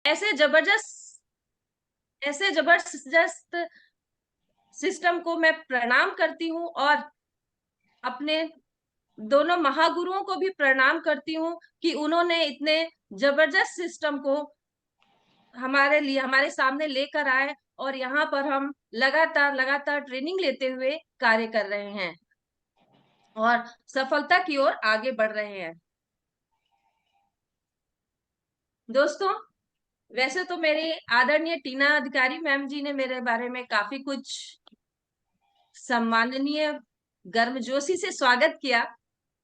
ऐसे जबरदस्त ऐसे जबरदस्त सिस्टम को मैं प्रणाम करती हूँ, और अपने दोनों महागुरुओं को भी प्रणाम करती हूँ कि उन्होंने इतने जबरदस्त सिस्टम को हमारे लिए, हमारे सामने लेकर आए, और यहाँ पर हम लगातार लगातार ट्रेनिंग लेते हुए कार्य कर रहे हैं और सफलता की ओर आगे बढ़ रहे हैं। दोस्तों, वैसे तो मेरी आदरणीय टीना अधिकारी मैम जी ने मेरे बारे में काफी कुछ सम्माननीय गर्मजोशी से स्वागत किया।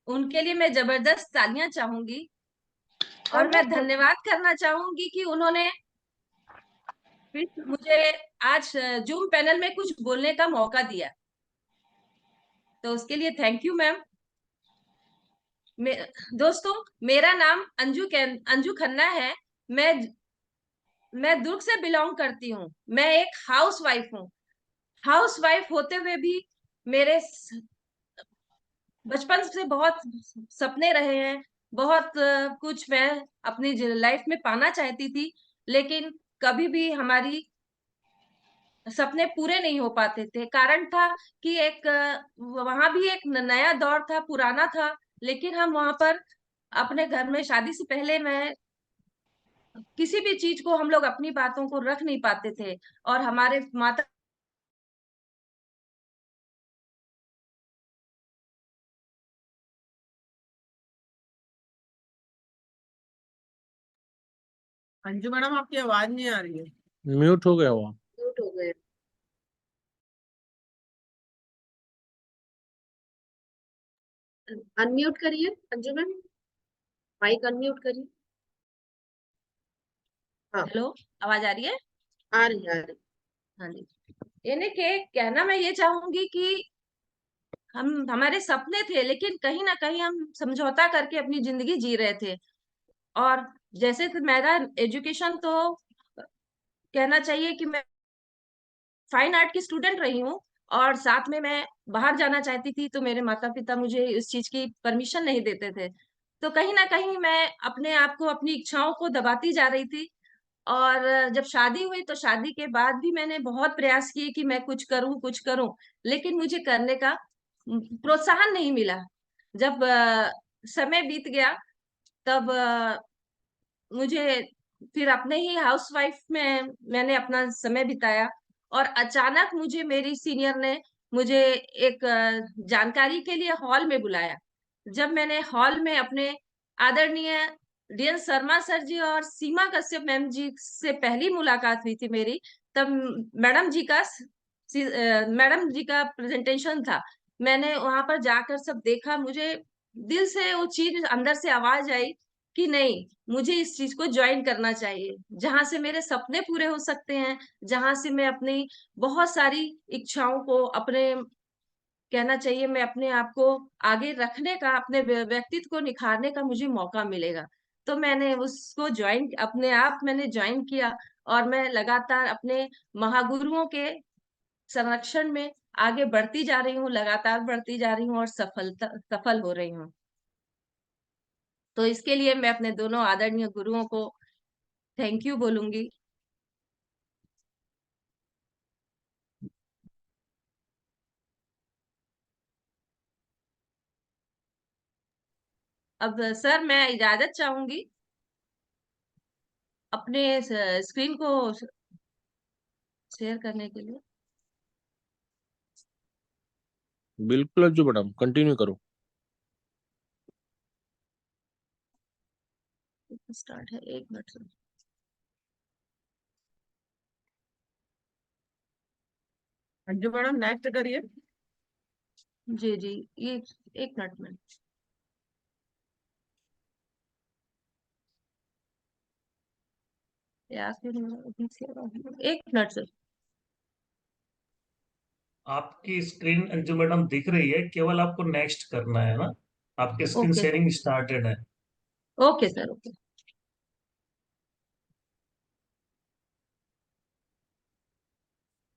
उनके लिए मैं जबरदस्त तालियां चाहूंगी, और मैं धन्यवाद करना चाहूंगी कि उन्होंने फिर मुझे आज जूम पैनल में कुछ बोलने का मौका दिया। तो उसके लिए थैंक यू मैम। मे, दोस्तों, मेरा नाम अंजू खन्ना है। मैं मैं दुर्ग से बिलोंग करती हूँ। मैं एक हाउस वाइफ हूँ। हाउस वाइफ होते हुए भी मेरे बचपन से बहुत सपने रहे हैं। बहुत कुछ मैं अपनी लाइफ में पाना चाहती थी, लेकिन कभी भी हमारी सपने पूरे नहीं हो पाते थे। कारण था कि एक वहां भी एक नया दौर था, पुराना था, लेकिन हम वहां पर अपने घर में शादी से पहले मैं किसी भी चीज को, हम लोग अपनी बातों को रख नहीं पाते थे, और हमारे माता अंजू मैडम, आपकी आवाज नहीं आ रही है। म्यूट हो गया वो। म्यूट हो गए। अनम्यूट करिए अंजू मैम, माइक अनम्यूट करिए। हाँ, हेलो, आवाज आ रही है? आ रही है, आ रही। हाँ जी। यानी कि कहना मैं ये चाहूंगी कि हम हमारे सपने थे, लेकिन कहीं ना कहीं हम समझौता करके अपनी जिंदगी जी रहे थे। और जैसे कि मेरा एजुकेशन तो कहना चाहिए कि मैं फाइन आर्ट की स्टूडेंट रही हूँ, और साथ में मैं बाहर जाना चाहती थी, तो मेरे माता पिता मुझे इस चीज की परमिशन नहीं देते थे। तो कहीं ना कहीं मैं अपने आप को, अपनी इच्छाओं को दबाती जा रही थी। और जब शादी हुई तो शादी के बाद भी मैंने बहुत प्रयास किए कि मैं कुछ करूं, कुछ करूं, लेकिन मुझे करने का प्रोत्साहन नहीं मिला। जब समय बीत गया, तब मुझे फिर अपने ही हाउसवाइफ में मैंने अपना समय बिताया, और अचानक मुझे मेरी सीनियर ने मुझे एक जानकारी के लिए हॉल में बुलाया। जब मैंने हॉल में अपने आदरणीय डीएन शर्मा सर जी और सीमा कश्यप मैम जी से पहली मुलाकात हुई थी मेरी, तब मैडम जी का प्रेजेंटेशन था। मैंने वहां पर जाकर सब देखा, मुझे दिल से वो चीज, अंदर से आवाज आई कि नहीं, मुझे इस चीज को ज्वाइन करना चाहिए, जहां से मेरे सपने पूरे हो सकते हैं, जहां से मैं अपनी बहुत सारी इच्छाओं को, अपने कहना चाहिए, मैं अपने आप को आगे रखने का, अपने व्यक्तित्व को निखारने का मुझे मौका मिलेगा। तो मैंने उसको ज्वाइन, अपने आप मैंने ज्वाइन किया, और मैं लगातार अपने महागुरुओं के संरक्षण में आगे बढ़ती जा रही हूँ, लगातार बढ़ती जा रही हूँ, और सफल हो रही हूँ। तो इसके लिए मैं अपने दोनों आदरणीय गुरुओं को थैंक यू बोलूंगी। अब सर, मैं इजाजत चाहूंगी अपने स्क्रीन को शेयर करने के लिए। बिल्कुल अज्जू मैडम, कंटिन्यू करो। स्टार्ट है, एक minute sir. Anju madam, next करिए। जी जी, ये एक मिनट में। या फिर एक मिनट सर। आपकी स्क्रीन अंजू मैडम दिख रही है, केवल आपको नेक्स्ट करना है ना। आपकी स्क्रीन ओके शेयरिंग स्टार्टेड है। Okay sir, okay.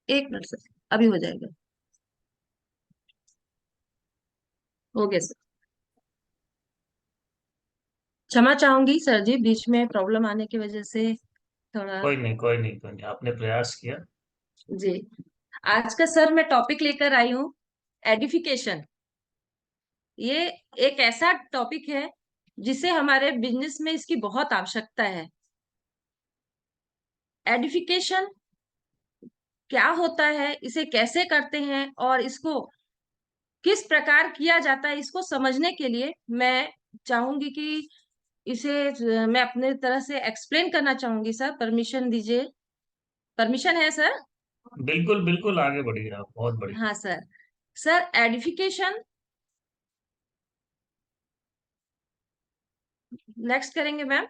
एक मिनट सर, अभी हो जाएगा। हो गया सर। क्षमा चाहूंगी सर जी, बीच में प्रॉब्लम आने की वजह से थोड़ा। कोई नहीं, कोई नहीं, कोई नहीं, आपने प्रयास किया। जी, आज का सर मैं टॉपिक लेकर आई हूँ, एडिफिकेशन। ये एक ऐसा टॉपिक है जिसे हमारे बिजनेस में इसकी बहुत आवश्यकता है। एडिफिकेशन क्या होता है, इसे कैसे करते हैं और इसको किस प्रकार किया जाता है, इसको समझने के लिए मैं चाहूंगी कि इसे मैं अपने तरह से एक्सप्लेन करना चाहूंगी। सर परमिशन दीजिए, परमिशन है सर? बिल्कुल बिल्कुल, आगे बढ़िए आप, बहुत बढ़िया। हाँ सर। सर एडिफिकेशन नेक्स्ट करेंगे मैम।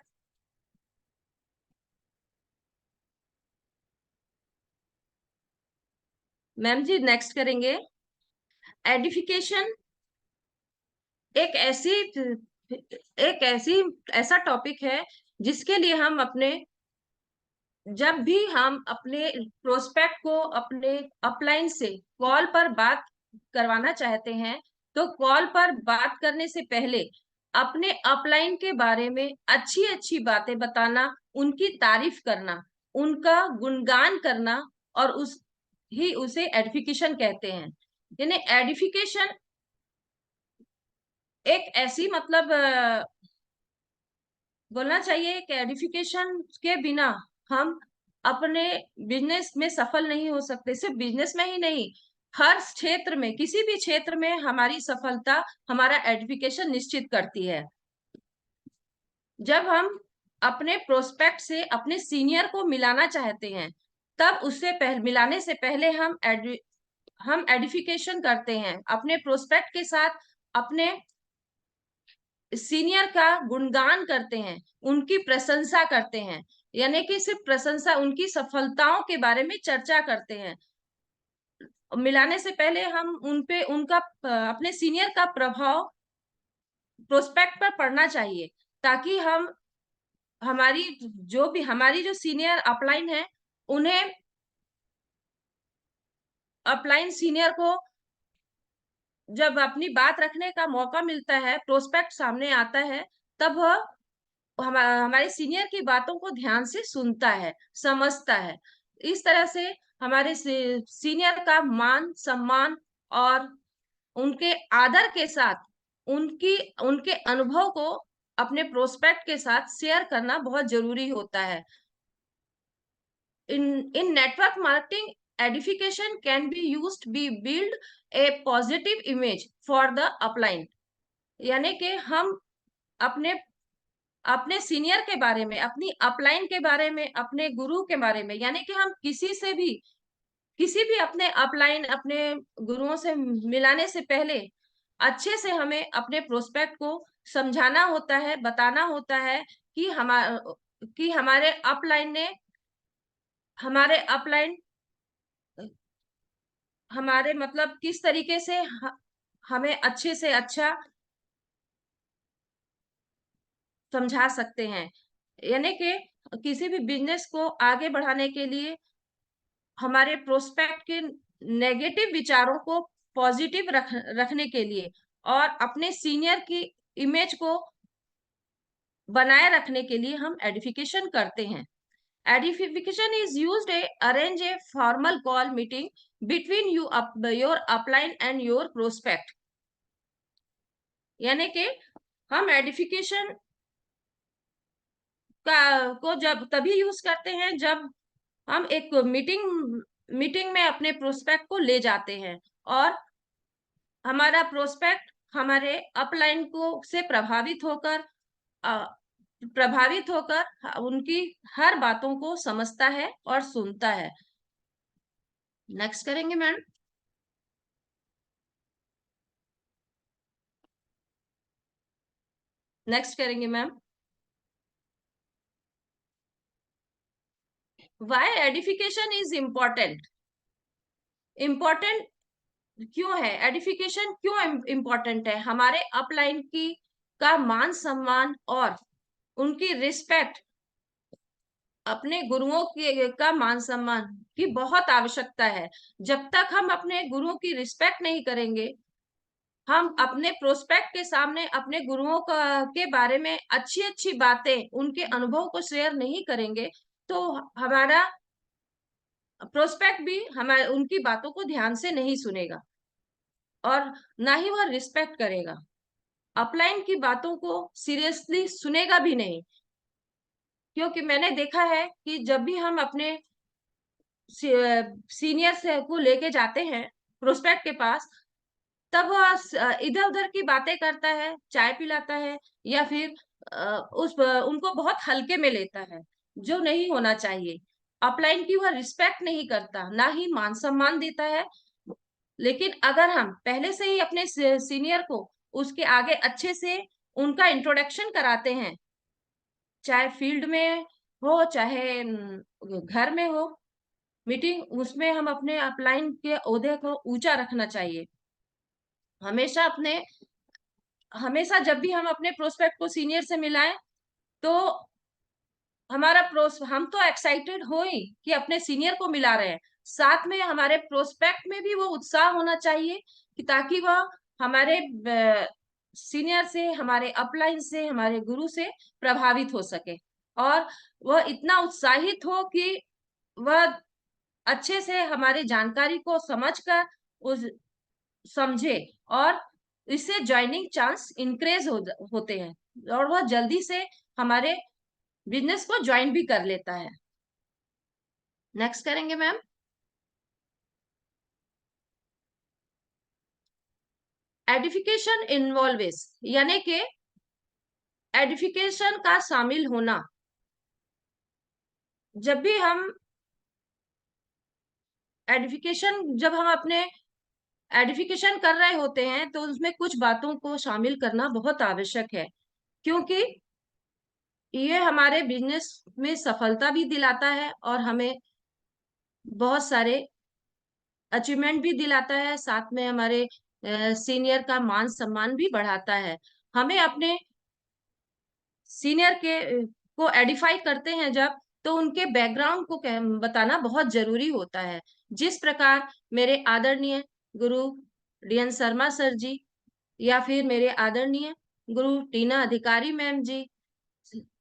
मैम जी नेक्स्ट करेंगे। एडिफिकेशन एक ऐसी एक ऐसी ऐसा टॉपिक है जिसके लिए हम अपने, जब भी हम अपने प्रोस्पेक्ट को अपने अपलाइन से कॉल पर बात करवाना चाहते हैं, तो कॉल पर बात करने से पहले अपने अपलाइन के बारे में अच्छी अच्छी बातें बताना, उनकी तारीफ करना, उनका गुणगान करना, और उसे एडिफिकेशन कहते हैं। यानी एडिफिकेशन एक ऐसी मतलब बोलना चाहिए कि एडिफिकेशन के बिना हम अपने बिजनेस में सफल नहीं हो सकते। सिर्फ बिजनेस में ही नहीं, हर क्षेत्र में, किसी भी क्षेत्र में हमारी सफलता हमारा एडिफिकेशन निश्चित करती है। जब हम अपने प्रोस्पेक्ट से अपने सीनियर को मिलाना चाहते हैं, तब उससे मिलाने से पहले हम एडिफिकेशन करते हैं अपने प्रोस्पेक्ट के साथ, अपने सीनियर का गुणगान करते हैं, उनकी प्रशंसा करते हैं। यानी कि सिर्फ प्रशंसा, उनकी सफलताओं के बारे में चर्चा करते हैं। मिलाने से पहले हम उनपे उनका अपने सीनियर का प्रभाव प्रोस्पेक्ट पर पड़ना चाहिए, ताकि हम हमारी जो सीनियर अपलाइन है, उन्हें अपलाइन सीनियर को जब अपनी बात रखने का मौका मिलता है, प्रोस्पेक्ट सामने आता है, तब वह हमारे सीनियर की बातों को ध्यान से सुनता है, समझता है। इस तरह से हमारे सीनियर का मान सम्मान और उनके आदर के साथ उनके अनुभव को अपने प्रोस्पेक्ट के साथ शेयर करना बहुत जरूरी होता है। in network marketing, edification can be used be build a positive image for the upline। यानी कि हम अपने अपने सीनियर के बारे में, अपनी अपलाइन के बारे में, अपने गुरु के बारे में, यानी कि हम किसी भी अपने अपलाइन, अपने गुरुओं से मिलाने से पहले अच्छे से हमें अपने प्रोस्पेक्ट को समझाना होता है, बताना होता है कि हमारे अपलाइन हमारे मतलब किस तरीके से हमें अच्छे से अच्छा समझा सकते हैं। यानी कि किसी भी बिजनेस को आगे बढ़ाने के लिए हमारे प्रोस्पेक्ट के नेगेटिव विचारों को पॉजिटिव रखने के लिए और अपने सीनियर की इमेज को बनाए रखने के लिए हम एडिफिकेशन करते हैं। Edification is used to arrange a formal call meeting between your upline and your prospect। यानी कि हम एडिफिकेशन को जब तभी यूज करते हैं जब हम एक मीटिंग में अपने प्रोस्पेक्ट को ले जाते हैं और हमारा प्रोस्पेक्ट हमारे अपलाइन को से प्रभावित होकर उनकी हर बातों को समझता है और सुनता है। नेक्स्ट करेंगे मैम। नेक्स्ट करेंगे ma'am. Why edification is important. Important क्यों है एडिफिकेशन, क्यों इम्पोर्टेंट है? हमारे अपलाइन का मान सम्मान और उनकी रिस्पेक्ट, अपने गुरुओं का मान सम्मान की बहुत आवश्यकता है। जब तक हम अपने गुरुओं की रिस्पेक्ट नहीं करेंगे, हम अपने प्रोस्पेक्ट के सामने अपने गुरुओं के बारे में अच्छी अच्छी बातें, उनके अनुभव को शेयर नहीं करेंगे, तो हमारा प्रोस्पेक्ट भी हमारे उनकी बातों को ध्यान से नहीं सुनेगा और ना ही वह रिस्पेक्ट करेगा। अपलाइन की बातों को सीरियसली सुनेगा भी नहीं, क्योंकि मैंने देखा है कि जब भी हम अपने सीनियर से को लेके जाते हैं प्रोस्पेक्ट के पास, तब वह इधर उधर की बातें करता है, चाय पिलाता है, या फिर उनको बहुत हल्के में लेता है, जो नहीं होना चाहिए। अपलाइन की वह रिस्पेक्ट नहीं करता, ना ही मान सम्मान देता है। लेकिन अगर हम पहले से ही अपने सीनियर को उसके आगे अच्छे से उनका इंट्रोडक्शन कराते हैं, चाहे फील्ड में हो चाहे घर में हो, मीटिंग, उसमें हम अपने अपलाइन के ओहदे को ऊंचा रखना चाहिए। हमेशा जब भी हम अपने प्रोस्पेक्ट को सीनियर से मिलाएं, तो हम तो एक्साइटेड हो ही कि अपने सीनियर को मिला रहे हैं, साथ में हमारे प्रोस्पेक्ट में भी वो उत्साह होना चाहिए कि ताकि वह हमारे सीनियर से, हमारे अपलाइन से, हमारे गुरु से प्रभावित हो सके और वह इतना उत्साहित हो कि वह अच्छे से हमारी जानकारी को समझकर उस समझे और इससे ज्वाइनिंग चांस इंक्रीज होते हैं और वह जल्दी से हमारे बिजनेस को ज्वाइन भी कर लेता है। नेक्स्ट करेंगे मैम। एडिफिकेशन इन्वॉल्वेस, यानी कि एडिफिकेशन का शामिल होना। जब हम अपने एडिफिकेशन कर रहे होते हैं, तो उसमें कुछ बातों को शामिल करना बहुत आवश्यक है, क्योंकि ये हमारे बिजनेस में सफलता भी दिलाता है और हमें बहुत सारे अचीवमेंट भी दिलाता है, साथ में हमारे सीनियर का मान सम्मान भी बढ़ाता है। हमें अपने सीनियर को एडिफाई करते हैं जब, तो उनके बैकग्राउंड को बताना बहुत जरूरी होता है। जिस प्रकार मेरे आदरणीय गुरु डीएन शर्मा सर जी, या फिर मेरे आदरणीय गुरु टीना अधिकारी मैम जी,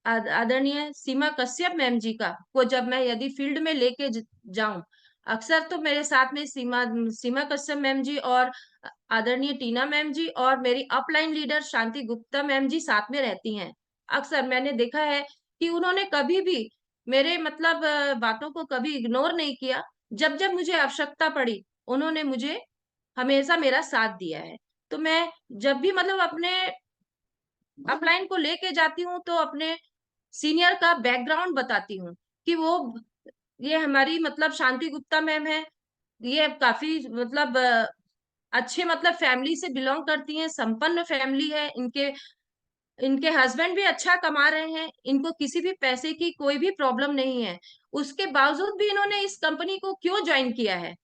आदरणीय सीमा कश्यप मैम जी को जब मैं यदि फील्ड में लेके जाऊं, अक्सर तो मेरे साथ में सीमा कश्यप मैम जी और आदरणीय टीना मैम जी और मेरी अपलाइन लीडर शांति गुप्ता मैम जी साथ में रहती हैं। अक्सर मैंने देखा है कि उन्होंने कभी भी मेरे मतलब बातों को कभी इग्नोर नहीं किया। जब जब मुझे आवश्यकता पड़ी, उन्होंने मुझे हमेशा मेरा साथ दिया है। तो मैं जब भी मतलब अपने अपलाइन को लेके जाती हूँ, तो अपने सीनियर का बैकग्राउंड बताती हूँ कि ये हमारी मतलब शांति गुप्ता मैम है, ये काफी मतलब अच्छे मतलब फैमिली से बिलोंग करती हैं, संपन्न फैमिली है, इनके हस्बैंड भी अच्छा कमा रहे हैं, इनको किसी भी पैसे की कोई भी प्रॉब्लम नहीं है। उसके बावजूद भी इन्होंने इस कंपनी को क्यों ज्वाइन किया है?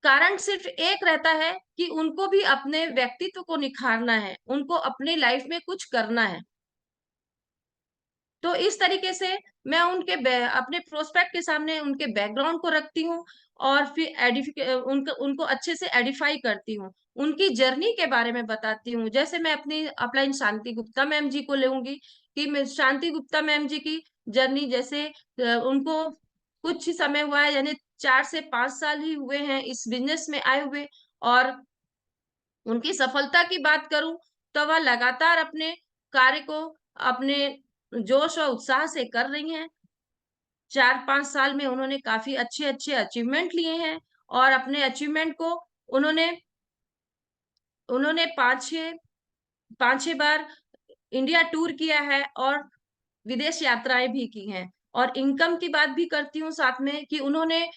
कारण सिर्फ एक रहता है कि उनको भी अपने व्यक्तित्व को निखारना है, उनको अपने लाइफ में कुछ करना है। तो इस तरीके से मैं अपने प्रोस्पेक्ट के सामने उनके बैकग्राउंड को रखती हूँ और फिर उनको अच्छे से एडिफाई करती हूँ, उनकी जर्नी के बारे में बताती हूँ। जैसे मैं अपनी अपलाइन शांति गुप्ता मैम जी को लूंगी कि मैं शांति गुप्ता मैम जी की जर्नी, जैसे उनको कुछ ही समय हुआ है, यानी 4 से 5 साल ही हुए हैं इस बिजनेस में आए हुए, और उनकी सफलता की बात करूं तो वह लगातार अपने कार्य को अपने जोश और उत्साह से कर रही हैं। 4-5 साल में उन्होंने काफी अच्छे अच्छे अचीवमेंट लिए हैं और अपने अचीवमेंट को उन्होंने उन्होंने 5-6 बार इंडिया टूर किया है और विदेश यात्राएं भी की हैं। और इनकम की बात भी करती हूँ साथ में कि उन्होंने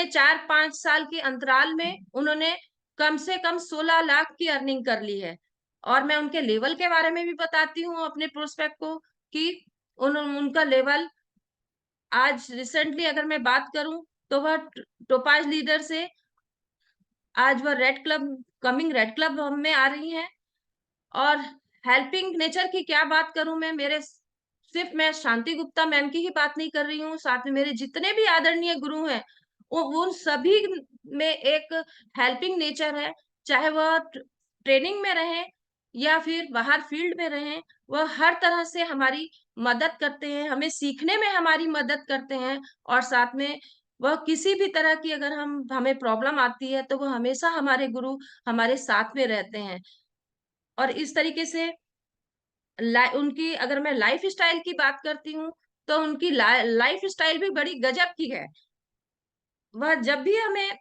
4-5 साल के अंतराल में उन्होंने कम से कम 16 लाख की अर्निंग कर ली है। और मैं उनके लेवल के बारे में भी बताती हूँ अपने प्रोस्पेक्ट को कि उनका लेवल आज रिसेंटली अगर मैं बात करूं, तो वह टोपाज लीडर से आज वह रेड क्लब में आ रही हैं। और हेल्पिंग नेचर की क्या बात करूं, सिर्फ मैं शांति गुप्ता मैम की ही बात नहीं कर रही हूँ, साथ में मेरे जितने भी आदरणीय गुरु हैं, उन सभी में एक हेल्पिंग नेचर है। चाहे वह ट्रेनिंग में रहे या फिर बाहर फील्ड में रहे, वह हर तरह से हमारी मदद करते हैं, हमें सीखने में हमारी मदद करते हैं, और साथ में वह किसी भी तरह की अगर हमें प्रॉब्लम आती है तो वो हमेशा हमारे गुरु हमारे साथ में रहते हैं। और इस तरीके से उनकी अगर मैं लाइफ स्टाइल की बात करती हूँ तो उनकी लाइफ स्टाइल भी बड़ी गजब की है। वह जब भी हमें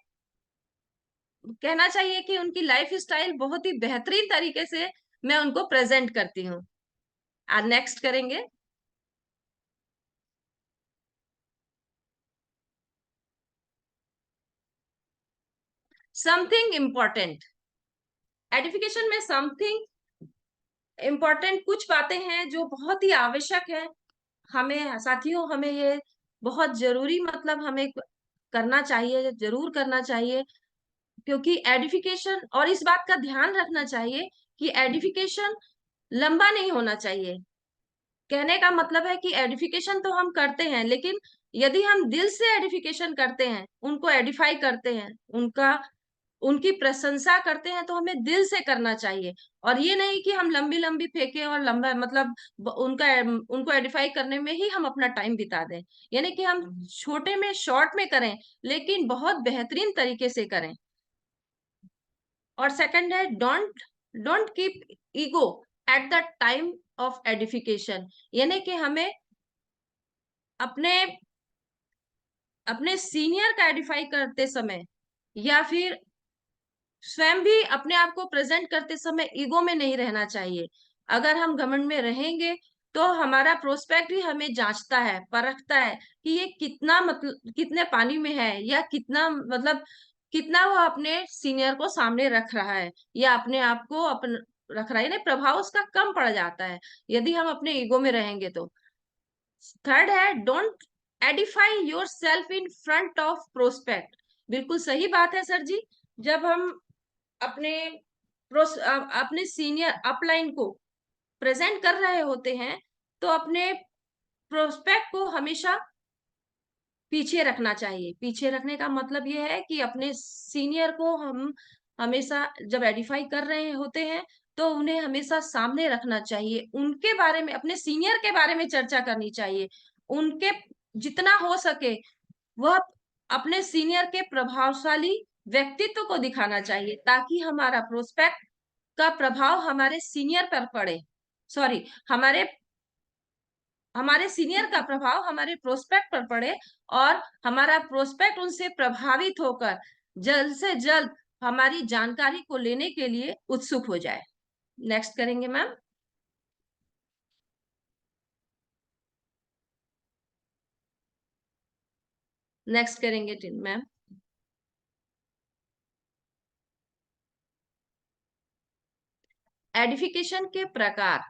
कहना चाहिए कि उनकी लाइफ स्टाइल बहुत ही बेहतरीन तरीके से मैं उनको प्रेजेंट करती हूँ। नेक्स्ट करेंगे। समथिंग इम्पोर्टेंट, एडिफिकेशन में समथिंग इम्पोर्टेंट कुछ बातें हैं जो बहुत ही आवश्यक है। हमें साथियों, हमें ये बहुत जरूरी मतलब हमें करना चाहिए, जरूर करना चाहिए, क्योंकि एडिफिकेशन, और इस बात का ध्यान रखना चाहिए कि एडिफिकेशन लंबा नहीं होना चाहिए। कहने का मतलब है कि एडिफिकेशन तो हम करते हैं, लेकिन यदि हम दिल से एडिफिकेशन करते हैं, उनको एडिफाई करते हैं, उनकी प्रशंसा करते हैं, तो हमें दिल से करना चाहिए। और ये नहीं कि हम लंबी लंबी फेंके और लंबा मतलब उनको एडिफाई करने में ही हम अपना टाइम बिता दें। यानी कि हम छोटे में शॉर्ट में करें, लेकिन बहुत बेहतरीन तरीके से करें। और सेकंड है, don't don't keep ego at the time of edification. यानी कि हमें अपने अपने सीनियर का एडिफाई करते समय या फिर स्वयं भी अपने आप को प्रेजेंट करते समय ईगो में नहीं रहना चाहिए। अगर हम घमंड में रहेंगे तो हमारा प्रोस्पेक्ट भी हमें जांचता है, परखता है कि ये कितना मतलब कितने पानी में है, या कितना मतलब कितना वो अपने सीनियर को सामने रख रहा है, या अपने आप को अपन रख रहा है, यानी प्रभाव उसका कम पड़ जाता है यदि हम अपने ईगो में रहेंगे तो। थर्ड है, don't Edify your self in front of prospect. बिल्कुल सही बात है सर जी। जब हम अपने अपने सीनियर अपलाइन को प्रेजेंट कर रहे होते हैं तो अपने प्रोस्पेक्ट को हमेशा पीछे रखना चाहिए। पीछे रखने का मतलब ये है कि अपने सीनियर को हम हमेशा जब एडिफाई कर रहे होते हैं तो उन्हें हमेशा सामने रखना चाहिए, उनके बारे में, अपने सीनियर के बारे में चर्चा करनी चाहिए, उनके जितना हो सके वह अपने सीनियर के प्रभावशाली व्यक्तित्व को दिखाना चाहिए, ताकि हमारा प्रोस्पेक्ट का प्रभाव हमारे सीनियर पर पड़े, सॉरी हमारे हमारे सीनियर का प्रभाव हमारे प्रोस्पेक्ट पर पड़े, और हमारा प्रोस्पेक्ट उनसे प्रभावित होकर जल्द से जल्द हमारी जानकारी को लेने के लिए उत्सुक हो जाए। नेक्स्ट करेंगे मैम। नेक्स्ट करेंगे मैम। एडिफिकेशन के प्रकार।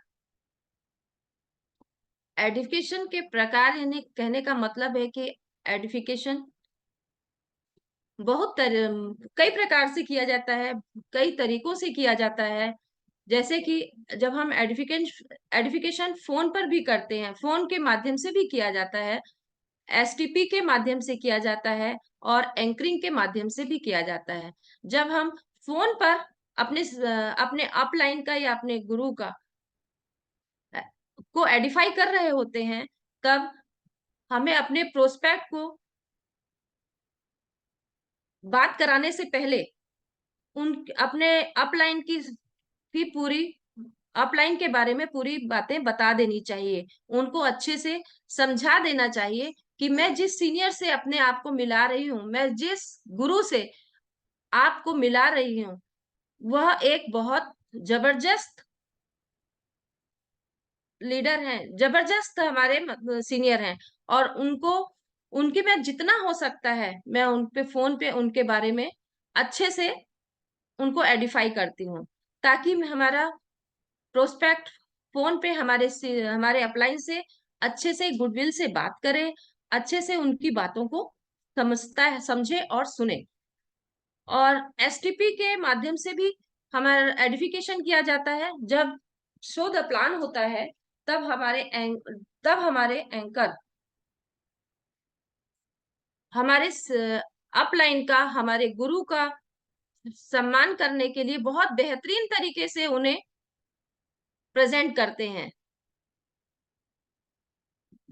एडिफिकेशन के प्रकार यानी कहने का मतलब है कि एडिफिकेशन कई प्रकार से किया जाता है, कई तरीकों से किया जाता है। जैसे कि जब हम एडिफिकेशन फोन पर भी करते हैं, फोन के माध्यम से भी किया जाता है, एसटीपी के माध्यम से किया जाता है, और एंकरिंग के माध्यम से भी किया जाता है। जब हम फोन पर अपने अपलाइन का या अपने गुरु को एडिफाई कर रहे होते हैं, तब हमें अपने प्रोस्पेक्ट को बात कराने से पहले उन अपने अपलाइन की भी पूरी अपलाइन के बारे में पूरी बातें बता देनी चाहिए, उनको अच्छे से समझा देना चाहिए कि मैं जिस सीनियर से अपने आप को मिला रही हूँ, मैं जिस गुरु से आपको मिला रही हूँ, वह एक बहुत जबरदस्त लीडर हैं, जबरदस्त हमारे सीनियर हैं, और उनके में जितना हो सकता है मैं उन पे फोन पे उनके बारे में अच्छे से उनको एडिफाई करती हूँ, ताकि हमारा प्रोस्पेक्ट फोन पे हमारे अपलाइन से अच्छे से गुडविल से बात करे, अच्छे से उनकी बातों को समझे और सुने। और एसटीपी के माध्यम से भी हमारा एडिफिकेशन किया जाता है। जब शो द प्लान होता है तब हमारे एंकर हमारे अपलाइन का, हमारे गुरु का सम्मान करने के लिए बहुत बेहतरीन तरीके से उन्हें प्रेजेंट करते हैं।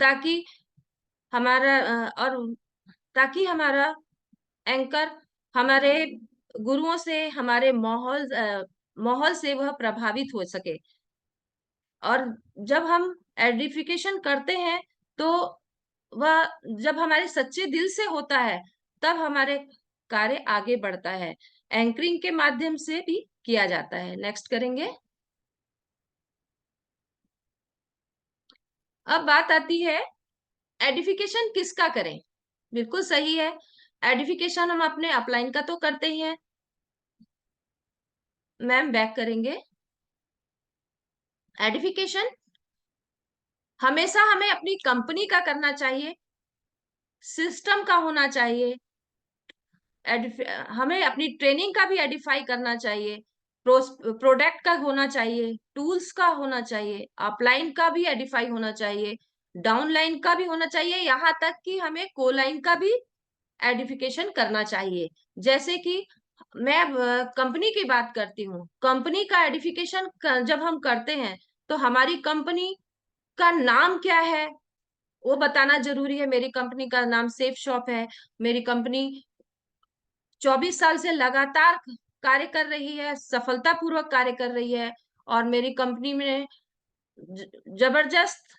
ताकि हमारा एंकर हमारे गुरुओं से, हमारे माहौल से वह प्रभावित हो सके। और जब हम एडिफिकेशन करते हैं तो वह जब हमारे सच्चे दिल से होता है तब हमारे कार्य आगे बढ़ता है। एंकरिंग के माध्यम से भी किया जाता है। नेक्स्ट करेंगे। अब बात आती है एडिफिकेशन किसका करें। बिल्कुल सही है, एडिफिकेशन हम अपने अपलाइन का तो करते ही हैं। मैम बैक करेंगे। एडिफिकेशन हमेशा हमें अपनी कंपनी का करना चाहिए, सिस्टम का होना चाहिए, हमें अपनी ट्रेनिंग का भी एडिफाई करना चाहिए, प्रोडक्ट का होना चाहिए, टूल्स का होना चाहिए, अपलाइन का भी एडिफाई होना चाहिए, डाउनलाइन का भी होना चाहिए, यहाँ तक कि हमें कोलाइन का भी एडिफिकेशन करना चाहिए। जैसे कि मैं कंपनी की बात करती हूँ, कंपनी का एडिफिकेशन जब हम करते हैं तो हमारी कंपनी का नाम क्या है वो बताना जरूरी है। मेरी कंपनी का नाम सेफ शॉप है। मेरी कंपनी 24 साल से लगातार कार्य कर रही है, सफलतापूर्वक कार्य कर रही है। और मेरी कंपनी में जबरदस्त,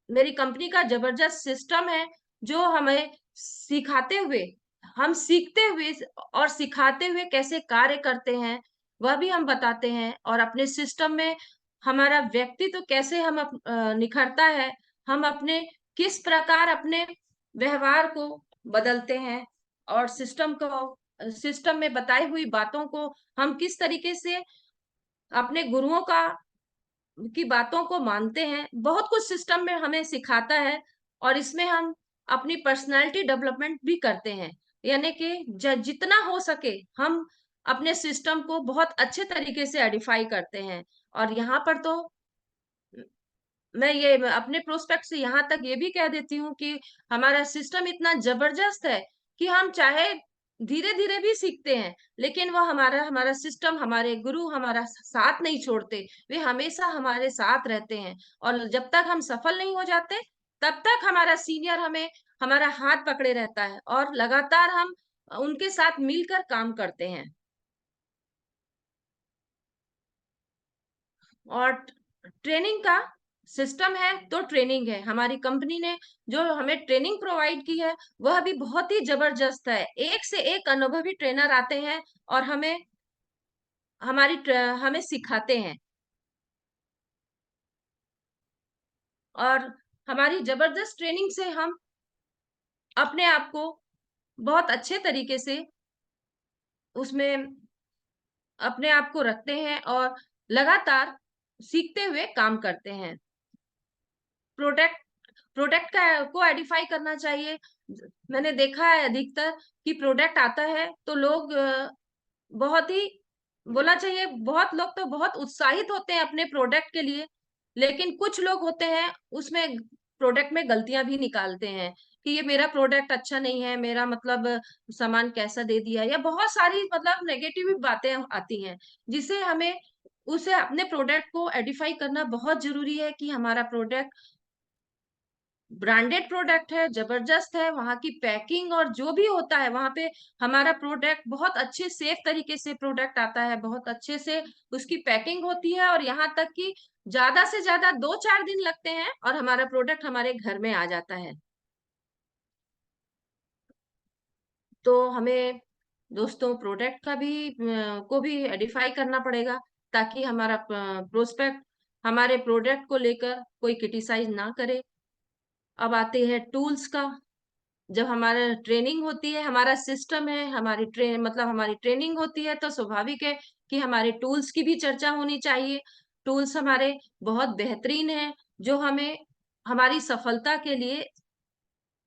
मेरी कंपनी का जबरदस्त सिस्टम है जो हमें सिखाते हुए, हम सीखते हुए और सिखाते हुए कैसे कार्य करते हैं वह भी हम बताते हैं। और अपने सिस्टम में हमारा व्यक्तित्व कैसे निखरता है, हम अपने किस प्रकार अपने व्यवहार को बदलते हैं, और सिस्टम में बताई हुई बातों को हम किस तरीके से अपने गुरुओं की बातों को मानते हैं। बहुत कुछ सिस्टम में हमें सिखाता है और इसमें हम अपनी पर्सनालिटी डेवलपमेंट भी करते हैं। यानी कि जितना हो सके हम अपने सिस्टम को बहुत अच्छे तरीके से एडिफाई करते हैं। और यहाँ पर तो मैं ये अपने प्रोस्पेक्ट से यहाँ तक ये भी कह देती हूँ कि हमारा सिस्टम इतना जबरदस्त है कि हम चाहे धीरे धीरे भी सीखते हैं, लेकिन वो हमारा सिस्टम, हमारे गुरु हमारा साथ नहीं छोड़ते। वे हमेशा हमारे साथ रहते हैं और जब तक हम सफल नहीं हो जाते तब तक हमारा सीनियर हमें हमारा हाथ पकड़े रहता है और लगातार हम उनके साथ मिलकर काम करते हैं। और ट्रेनिंग का सिस्टम है तो ट्रेनिंग है। हमारी कंपनी ने जो हमें ट्रेनिंग प्रोवाइड की है वह भी बहुत ही जबरदस्त है। एक से एक अनुभवी ट्रेनर आते हैं और हमें सिखाते हैं। और हमारी जबरदस्त ट्रेनिंग से हम अपने आप को बहुत अच्छे तरीके से उसमें अपने आप को रखते हैं और लगातार सीखते हुए काम करते हैं। प्रोडक्ट प्रोडक्ट को आइडेंटिफाई करना चाहिए। मैंने देखा है अधिकतर कि प्रोडक्ट आता है तो लोग बहुत ही बोलना चाहिए, बहुत लोग तो बहुत उत्साहित होते हैं अपने प्रोडक्ट के लिए, लेकिन कुछ लोग होते हैं उसमें प्रोडक्ट में गलतियां भी निकालते हैं कि ये मेरा प्रोडक्ट अच्छा नहीं है, मेरा मतलब सामान कैसा दे दिया, या बहुत सारी मतलब नेगेटिव बातें आती हैं जिसे हमें उसे अपने प्रोडक्ट को आइडेंटिफाई करना बहुत जरूरी है कि हमारा प्रोडक्ट ब्रांडेड प्रोडक्ट है, जबरदस्त है, वहां की पैकिंग और जो भी होता है वहां पे हमारा प्रोडक्ट बहुत अच्छे सेफ तरीके से प्रोडक्ट आता है, बहुत अच्छे से उसकी पैकिंग होती है और यहाँ तक कि ज्यादा से ज्यादा 2-4 दिन लगते हैं और हमारा प्रोडक्ट हमारे घर में आ जाता है। तो हमें दोस्तों प्रोडक्ट का भी को भी आइडेंटिफाई करना पड़ेगा ताकि हमारा प्रोस्पेक्ट हमारे प्रोडक्ट को लेकर कोई क्रिटिसाइज ना करे। अब आते हैं टूल्स का। जब हमारा ट्रेनिंग होती है, हमारा सिस्टम है, हमारी ट्रेनिंग होती है तो स्वाभाविक है कि हमारे टूल्स की भी चर्चा होनी चाहिए। टूल्स हमारे बहुत बेहतरीन हैं जो हमें हमारी सफलता के लिए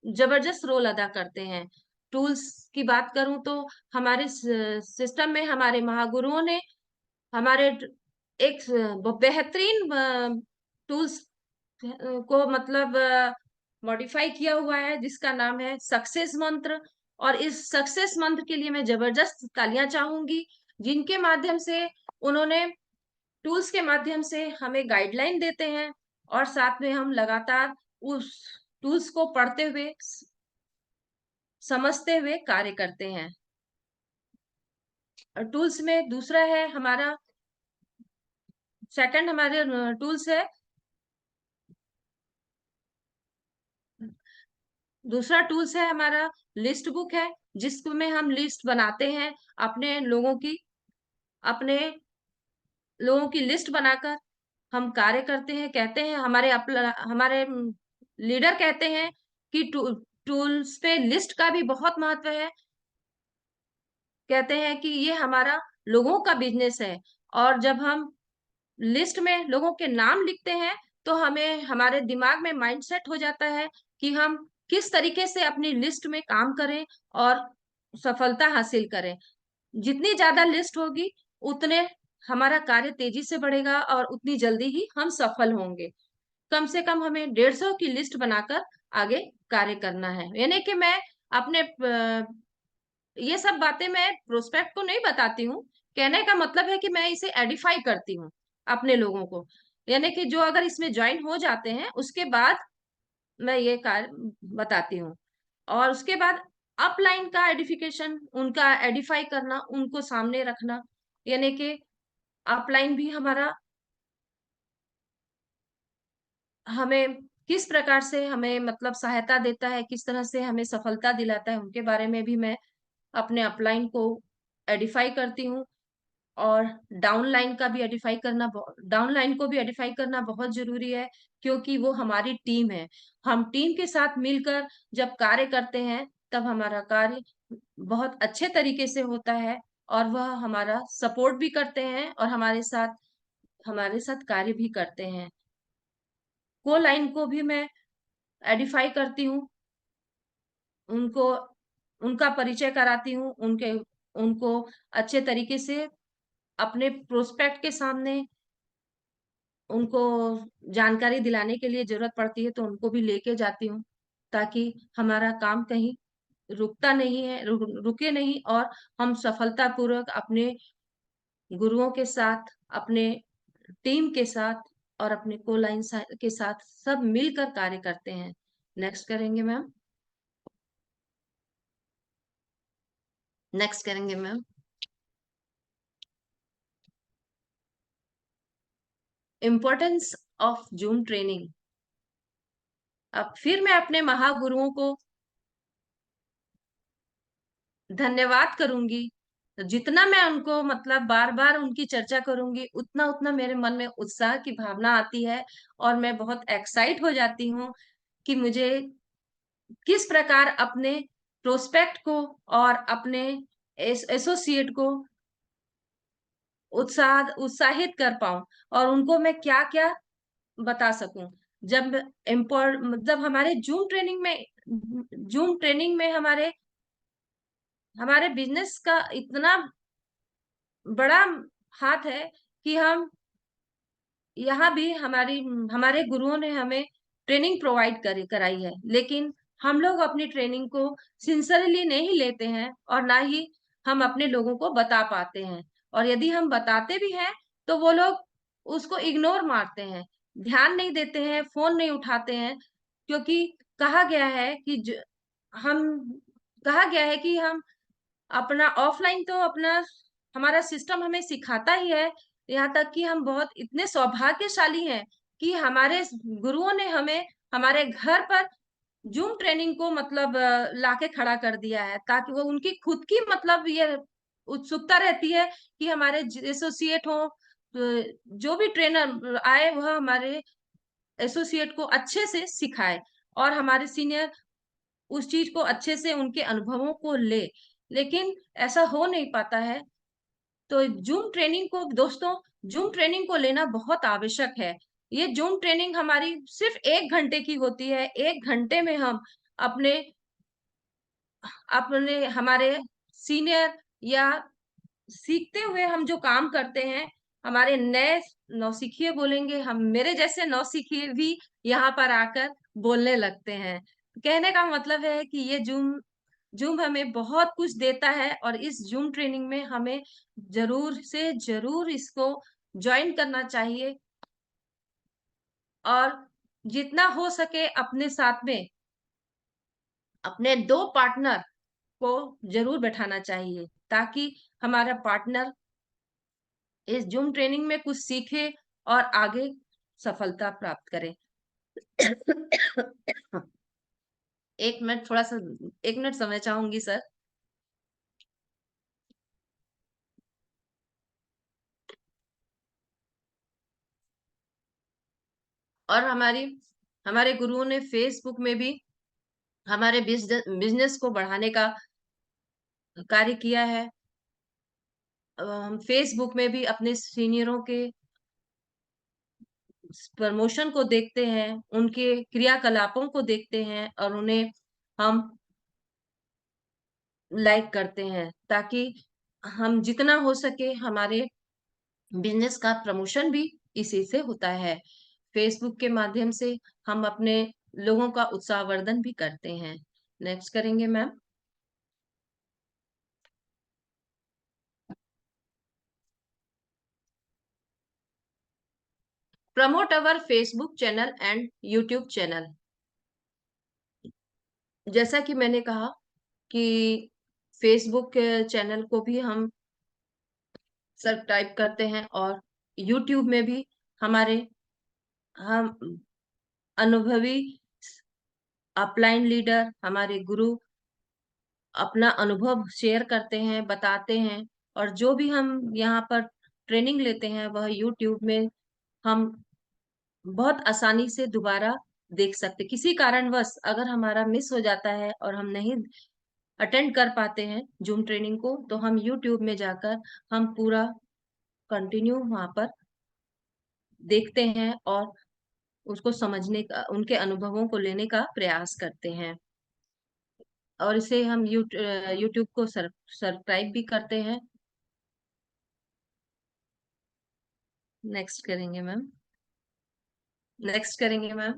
जबरदस्त रोल अदा करते हैं। टूल्स की बात करूं तो हमारे सिस्टम में हमारे महागुरुओं ने हमारे एक बेहतरीन टूल्स को मतलब मॉडिफाई किया हुआ है जिसका नाम है सक्सेस मंत्र। और इस सक्सेस मंत्र के लिए मैं जबरदस्त तालियां चाहूंगी जिनके माध्यम से उन्होंने टूल्स के माध्यम से हमें गाइडलाइन देते हैं और साथ में हम लगातार उस टूल्स को पढ़ते हुए, समझते हुए कार्य करते हैं। टूल्स में दूसरा है हमारा, सेकंड हमारे टूल्स है, दूसरा टूल्स है हमारा लिस्ट बुक है, जिसमें हम लिस्ट बनाते हैं अपने लोगों की लिस्ट बनाकर हम कार्य करते हैं। कहते हैं हमारे लीडर कहते हैं कि टूल्स पे लिस्ट का भी बहुत महत्व है। कहते हैं कि ये हमारा लोगों का बिजनेस है, और जब हम लिस्ट में लोगों के नाम लिखते हैं तो हमें हमारे दिमाग में माइंडसेट हो जाता है कि हम किस तरीके से अपनी लिस्ट में काम करें और सफलता हासिल करें। जितनी ज्यादा लिस्ट होगी उतने हमारा कार्य तेजी से बढ़ेगा और उतनी जल्दी ही हम सफल होंगे। कम से कम हमें 150 की लिस्ट बनाकर आगे कार्य करना है। यानी कि मैं अपने ये सब बातें मैं प्रोस्पेक्ट को नहीं बताती हूँ। कहने का मतलब है कि मैं इसे एडिफाई करती हूँ अपने लोगों को, यानी कि जो अगर इसमें ज्वाइन हो जाते हैं उसके बाद मैं ये कार्य बताती हूँ। और उसके बाद अपलाइन का एडिफिकेशन, उनका एडिफाई करना, उनको सामने रखना, यानी कि अपलाइन भी हमारा हमें किस प्रकार से हमें मतलब सहायता देता है, किस तरह से हमें सफलता दिलाता है, उनके बारे में भी मैं अपने अपलाइन को एडिफाई करती हूँ। और डाउनलाइन को भी एडिफाई करना बहुत जरूरी है, क्योंकि वो हमारी टीम है। हम टीम के साथ मिलकर जब कार्य करते हैं तब हमारा कार्य बहुत अच्छे तरीके से होता है, और वह हमारा सपोर्ट भी करते हैं और हमारे साथ कार्य भी करते हैं। को लाइन को भी मैं एडिफाई करती हूँ, उनको उनका परिचय कराती हूँ, उनको अच्छे तरीके से अपने प्रोस्पेक्ट के सामने उनको जानकारी दिलाने के लिए जरूरत पड़ती है तो उनको भी लेके जाती हूँ, ताकि हमारा काम कहीं रुकता नहीं है, रुके नहीं, और हम सफलतापूर्वक अपने गुरुओं के साथ, अपने टीम के साथ और अपने कोलाइन के साथ सब मिलकर कार्य करते हैं। नेक्स्ट करेंगे मैम। नेक्स्ट करेंगे ma'am. Importance of zoom training. अब फिर मैं अपने महागुरुओं को धन्यवाद करूंगी। जितना मैं उनको मतलब बार बार उनकी चर्चा करूंगी, उतना उतना मेरे मन में उत्साह की भावना आती है, और मैं बहुत एक्साइट हो जाती हूँ कि मुझे किस प्रकार अपने प्रोस्पेक्ट को और अपने एसोसिएट को उत्साहित कर पाऊं, और उनको मैं क्या क्या बता सकूं। जब हमारे जूम ट्रेनिंग में हमारे बिजनेस का इतना बड़ा हाथ है कि हम यहाँ भी हमारे गुरुओं ने हमें ट्रेनिंग प्रोवाइड कराई है, लेकिन हम लोग अपनी ट्रेनिंग को सिंसियरली नहीं लेते हैं, और ना ही हम अपने लोगों को बता पाते हैं। और यदि हम बताते भी हैं तो वो लोग उसको इग्नोर मारते हैं, ध्यान नहीं देते हैं, फोन नहीं उठाते हैं, क्योंकि कहा गया है कि हम कहा गया है कि हम अपना ऑफलाइन तो अपना हमारा सिस्टम हमें सिखाता ही है। यहाँ तक कि हम बहुत इतने सौभाग्यशाली हैं कि हमारे गुरुओं ने हमें हमारे घर पर जूम ट्रेनिंग को मतलब लाके खड़ा कर दिया है, ताकि वो उनकी खुद की मतलब ये उत्सुकता रहती है कि हमारे एसोसिएट हो, जो भी ट्रेनर आए वह हमारे एसोसिएट को अच्छे से सिखाए, और हमारे सीनियर उस चीज को अच्छे से उनके अनुभवों को ले। लेकिन ऐसा हो नहीं पाता है। तो जूम ट्रेनिंग को लेना बहुत आवश्यक है। ये जूम ट्रेनिंग हमारी सिर्फ 1 घंटे की होती है। 1 घंटे में हम अपने अपने हमारे सीनियर या सीखते हुए हम जो काम करते हैं, हमारे नए नौसिखिए बोलेंगे, हम मेरे जैसे नौसिखिए भी यहाँ पर आकर बोलने लगते हैं। कहने का मतलब है कि ये जूम जूम हमें बहुत कुछ देता है, और इस जूम ट्रेनिंग में हमें जरूर से जरूर इसको ज्वाइन करना चाहिए, और जितना हो सके अपने साथ में अपने 2 पार्टनर को जरूर बैठाना चाहिए, ताकि हमारा पार्टनर इस जूम ट्रेनिंग में कुछ सीखे और आगे सफलता प्राप्त करे। 1 मिनट, थोड़ा सा 1 मिनट समय चाहूंगी सर। और हमारे गुरुओं ने फेसबुक में भी हमारे बिजनेस को बढ़ाने का कार्य किया है। हम फेसबुक में भी अपने सीनियरों के प्रमोशन को देखते हैं, उनके क्रियाकलापों को देखते हैं और उन्हें हम लाइक करते हैं, ताकि हम जितना हो सके हमारे बिजनेस का प्रमोशन भी इसी से होता है। फेसबुक के माध्यम से हम अपने लोगों का उत्साहवर्धन भी करते हैं। नेक्स्ट करेंगे ma'am. Promote our Facebook channel and YouTube channel. जैसा कि मैंने कहा कि फेसबुक चैनल को भी हम सब्सक्राइब करते हैं और यूट्यूब में भी हम अनुभवी अपलाइन लीडर, हमारे गुरु अपना अनुभव शेयर करते हैं, बताते हैं, और जो भी हम यहाँ पर ट्रेनिंग लेते हैं वह यूट्यूब में हम बहुत आसानी से दोबारा देख सकते। किसी कारणवश अगर हमारा मिस हो जाता है और हम नहीं अटेंड कर पाते हैं जूम ट्रेनिंग को, तो हम यूट्यूब में जाकर हम पूरा कंटिन्यू वहां पर देखते हैं और उसको समझने का, उनके अनुभवों को लेने का प्रयास करते हैं। और इसे हम यूट्यूब को सब्सक्राइब भी करते हैं। नेक्स्ट करेंगे मैम। नेक्स्ट करेंगे मैम।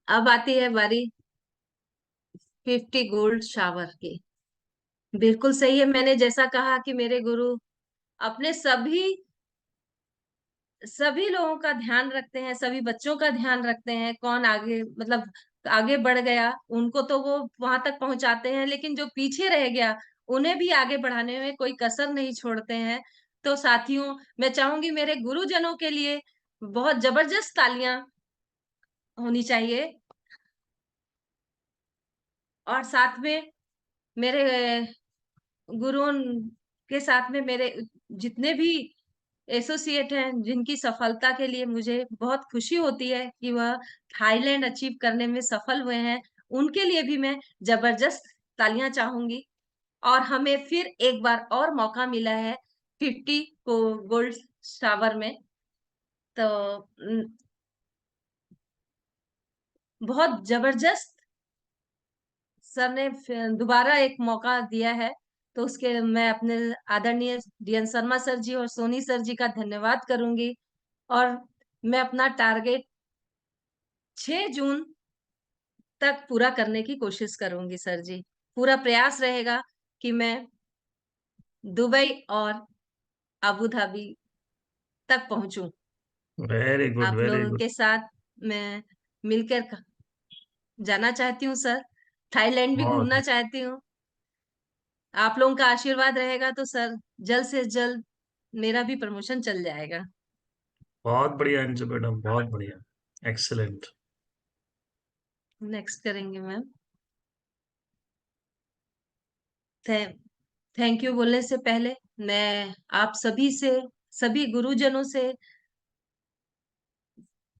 अब आती है बारी 50 गोल्ड शावर की। बिल्कुल सही है, मैंने जैसा कहा कि मेरे गुरु अपने सभी लोगों का ध्यान रखते हैं, सभी बच्चों का ध्यान रखते हैं। कौन आगे, मतलब आगे बढ़ गया उनको तो वो वहां तक पहुंचाते हैं, लेकिन जो पीछे रह गया उन्हें भी आगे बढ़ाने में कोई कसर नहीं छोड़ते हैं। तो साथियों, मैं चाहूंगी मेरे गुरुजनों के लिए बहुत जबरदस्त तालियां होनी चाहिए। और साथ में मेरे गुरुओं के साथ में मेरे जितने भी एसोसिएट हैं, जिनकी सफलता के लिए मुझे बहुत खुशी होती है कि वह थाईलैंड अचीव करने में सफल हुए हैं, उनके लिए भी मैं जबरदस्त तालियां चाहूंगी। और हमें फिर एक बार और मौका मिला है 50 को गोल्ड शावर में, तो बहुत जबरदस्त सर ने दोबारा एक मौका दिया है, तो उसके मैं अपने आदरणीय डीएन शर्मा सर जी और सोनी सर जी का धन्यवाद करूंगी। और मैं अपना टारगेट 6 जून तक पूरा करने की कोशिश करूंगी सर जी। पूरा प्रयास रहेगा कि मैं दुबई और अबू धाबी तक पहुंचूं। वेरी गुड, आप वेरी लोगों गुड। के साथ मैं मिलकर जाना चाहती हूँ सर, थाईलैंड भी बहुत घूमना चाहती हूँ। आप लोगों का आशीर्वाद रहेगा तो सर जल्द से जल्द मेरा भी प्रमोशन चल जाएगा। बहुत बढ़िया अंजू मैडम, बहुत बढ़िया, एक्सीलेंट। नेक्स्ट करेंगे मैम। थैंक यू बोलने से पहले मैं आप सभी गुरुजनों से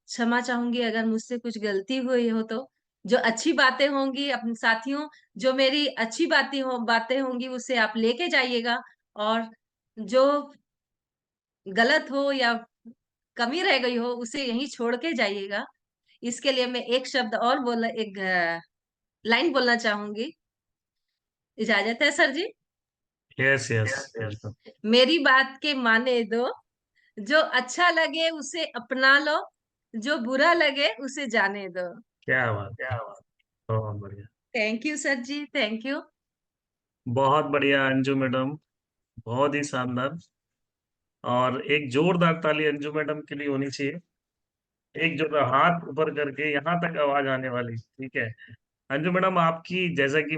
क्षमा चाहूंगी अगर मुझसे कुछ गलती हुई हो तो। जो अच्छी बातें होंगी अपने साथियों, जो मेरी अच्छी बातें होंगी उसे आप लेके जाइएगा, और जो गलत हो या कमी रह गई हो उसे यहीं छोड़ के जाइएगा। इसके लिए मैं एक शब्द और एक लाइन बोलना चाहूंगी। इजाजत है सर जी? यस यस, बिल्कुल। मेरी बात के माने दो, जो अच्छा लगे उसे अपना लो, जो बुरा लगे उसे जाने दो। क्या बात, बहुत बढ़िया। Thank you sir ji, thank you. बहुत बढ़िया अंजू मैडम, बहुत ही शानदार। और एक जोरदार ताली अंजू मैडम के लिए होनी चाहिए। एक जो था हाथ ऊपर करके यहाँ तक आवाज आने वाली, ठीक है। अंजू मैडम आपकी, जैसा कि